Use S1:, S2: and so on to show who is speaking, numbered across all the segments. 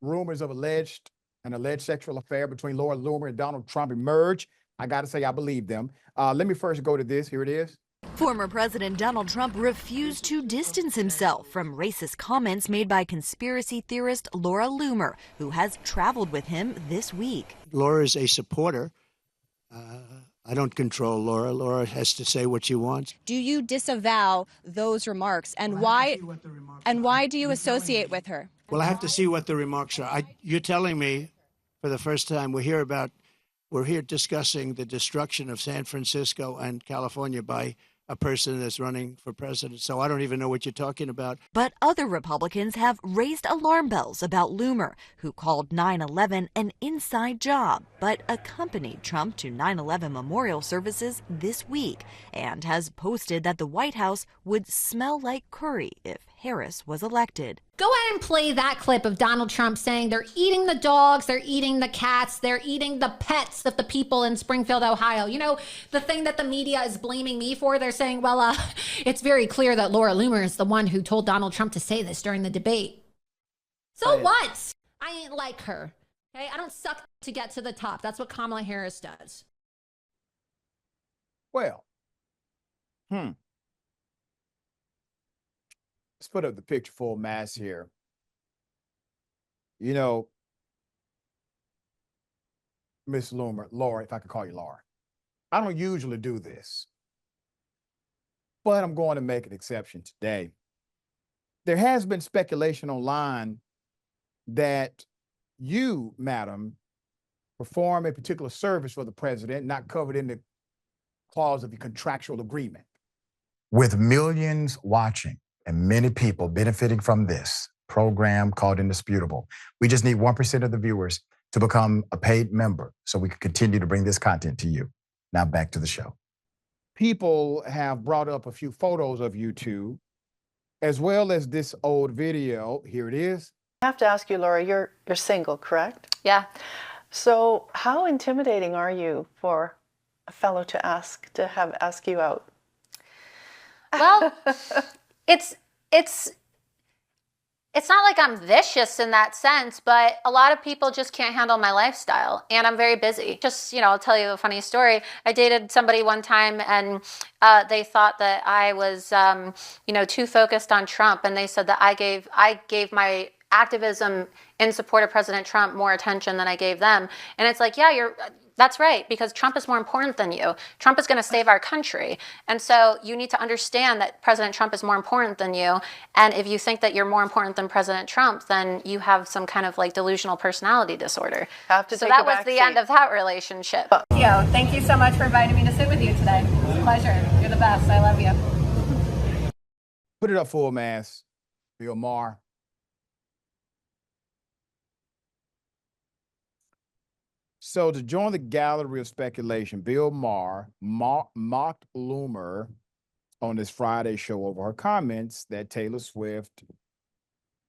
S1: rumors of an alleged sexual affair between Laura Loomer and Donald Trump emerge, I got to say I believe them. Let me first go to this. Here it is.
S2: Former President Donald Trump refused to distance himself from racist comments made by conspiracy theorist Laura Loomer, who has traveled with him this week.
S3: Laura is a supporter. I don't control Laura. Laura has to say what she wants.
S4: Do you disavow those remarks, and why? And why do you associate with her?
S3: Well, I have to see what the remarks are. You're telling me, for the first time, we're here discussing the destruction of San Francisco and California by a person that's running for president. So I don't even know what you're talking about.
S2: But other Republicans have raised alarm bells about Loomer, who called 9/11 an inside job, but accompanied Trump to 9/11 memorial services this week and has posted that the White House would smell like curry if Harris was elected.
S5: Go ahead and play that clip of Donald Trump saying they're eating the dogs, they're eating the cats, they're eating the pets of the people in Springfield, Ohio. You know, the thing that the media is blaming me for, they're saying, well, it's very clear that Laura Loomer is the one who told Donald Trump to say this during the debate. So what? I ain't like her. Okay, I don't suck to get to the top. That's what Kamala Harris does.
S1: Well, let's put up the picture full mass here. You know, Miss Loomer, Laura, if I could call you Laura, I don't usually do this, but I'm going to make an exception today. There has been speculation online that you, madam, perform a particular service for the president not covered in the clause of the contractual agreement.
S6: With millions watching and many people benefiting from this program called Indisputable, we just need 1% of the viewers to become a paid member so we can continue to bring this content to you. Now back to the show.
S1: People have brought up a few photos of you two, as well as this old video. Here it is.
S7: I have to ask you, Laura, you're single, correct?
S8: Yeah.
S7: So how intimidating are you for a fellow to ask you out?
S8: Well, it's not like I'm vicious in that sense, but a lot of people just can't handle my lifestyle, and I'm very busy. Just, I'll tell you a funny story. I dated somebody one time, and they thought that I was, too focused on Trump, and they said that I gave my activism in support of President Trump more attention than I gave them. And it's like, yeah, that's right, because Trump is more important than you. Trump is going to save our country. And so you need to understand that President Trump is more important than you. And if you think that you're more important than President Trump, then you have some kind of delusional personality disorder. So that was the end of that relationship.
S5: Thank you so much for inviting me to sit with you today. It's a pleasure. You're the best. I love you.
S1: Put it up full mass, Bill Maher. So to join the gallery of speculation, Bill Maher mocked Loomer on this Friday show over her comments that Taylor Swift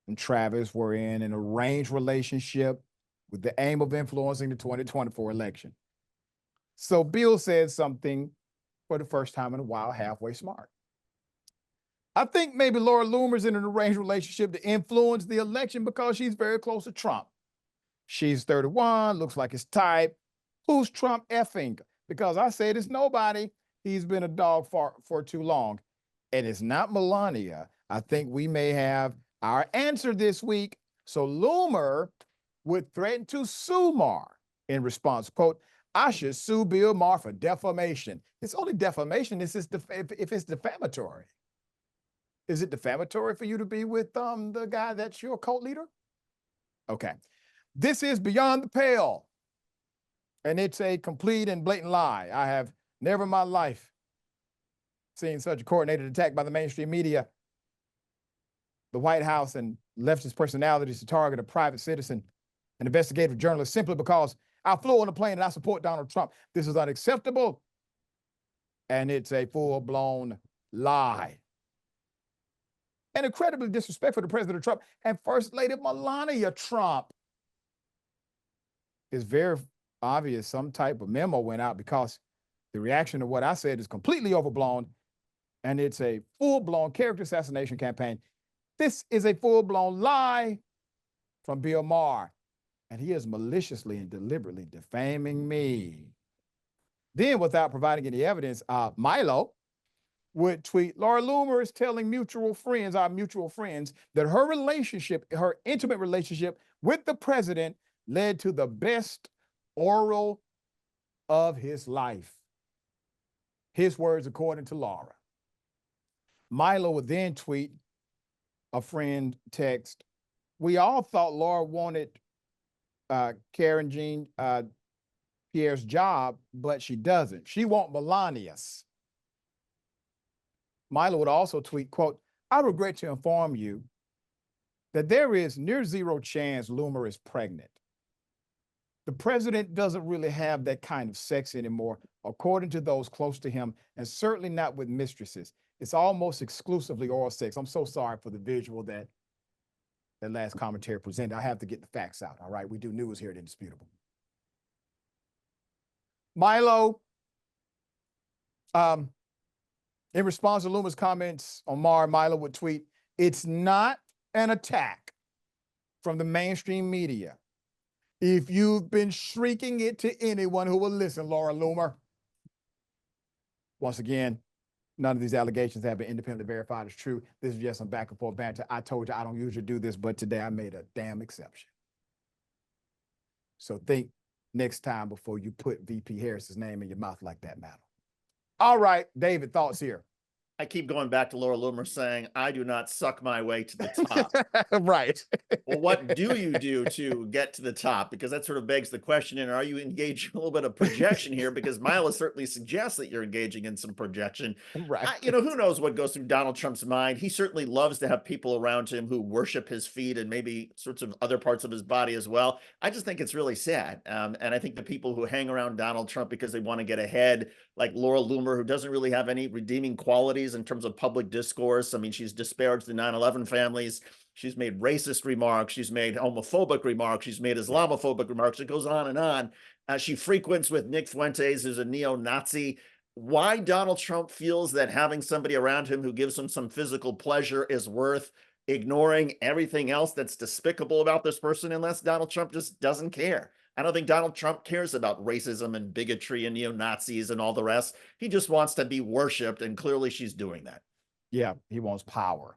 S1: and Travis were in an arranged relationship with the aim of influencing the 2024 election. So Bill said something for the first time in a while, halfway smart. I think maybe Laura Loomer's in an arranged relationship to influence the election because she's very close to Trump. She's 31, looks like his type. Who's Trump effing? Because I said it's nobody. He's been a dog for too long. And it's not Melania. I think we may have our answer this week. So Loomer would threaten to sue Maher in response. Quote, I should sue Bill Maher for defamation. It's only defamation if it's defamatory. Is it defamatory for you to be with the guy that's your cult leader? Okay. This is beyond the pale, and it's a complete and blatant lie. I have never in my life seen such a coordinated attack by the mainstream media, the White House, and leftist personalities to target a private citizen, an investigative journalist, simply because I flew on a plane and I support Donald Trump. This is unacceptable, and it's a full-blown lie. And incredibly disrespectful to President Trump and First Lady Melania Trump. It's very obvious some type of memo went out because the reaction to what I said is completely overblown, and it's a full-blown character assassination campaign. This is a full-blown lie, from Bill Maher, and he is maliciously and deliberately defaming me. Then, without providing any evidence, Milo would tweet, Laura Loomer is telling our mutual friends, that her intimate relationship with the president led to the best oral of his life. His words, according to Laura. Milo would then tweet a friend text, we all thought Laura wanted Karen Jean Pierre's job, but she doesn't. She wants Melania's. Milo would also tweet, quote, I regret to inform you that there is near zero chance Loomer is pregnant. The president doesn't really have that kind of sex anymore, according to those close to him, and certainly not with mistresses. It's almost exclusively oral sex. I'm so sorry for the visual that last commentary presented. I have to get the facts out, all right? We do news here at Indisputable. Milo, in response to Loomer's comments on Maher, Milo would tweet, it's not an attack from the mainstream media. If you've been shrieking it to anyone who will listen, Laura Loomer. Once again, none of these allegations have been independently verified as true. This is just some back and forth banter. I told you I don't usually do this, but today I made a damn exception. So think next time before you put VP Harris's name in your mouth like that, madam. All right, David, thoughts here.
S9: I keep going back to Laura Loomer saying, I do not suck my way to the top.
S1: Right.
S9: Well, what do you do to get to the top? Because that sort of begs the question, and are you engaging a little bit of projection here? Because Milo certainly suggests that you're engaging in some projection.
S1: Right.
S9: Who knows what goes through Donald Trump's mind? He certainly loves to have people around him who worship his feet and maybe sorts of other parts of his body as well. I just think it's really sad. And I think the people who hang around Donald Trump because they want to get ahead, like Laura Loomer, who doesn't really have any redeeming qualities in terms of public discourse. I mean, she's disparaged the 9/11 families. She's made racist remarks. She's made homophobic remarks. She's made Islamophobic remarks. It goes on and on. She frequents with Nick Fuentes, who's a neo-Nazi. Why Donald Trump feels that having somebody around him who gives him some physical pleasure is worth ignoring everything else that's despicable about this person, unless Donald Trump just doesn't care. I don't think Donald Trump cares about racism and bigotry and neo-Nazis and all the rest. He just wants to be worshipped, and clearly she's doing that.
S1: Yeah, he wants power.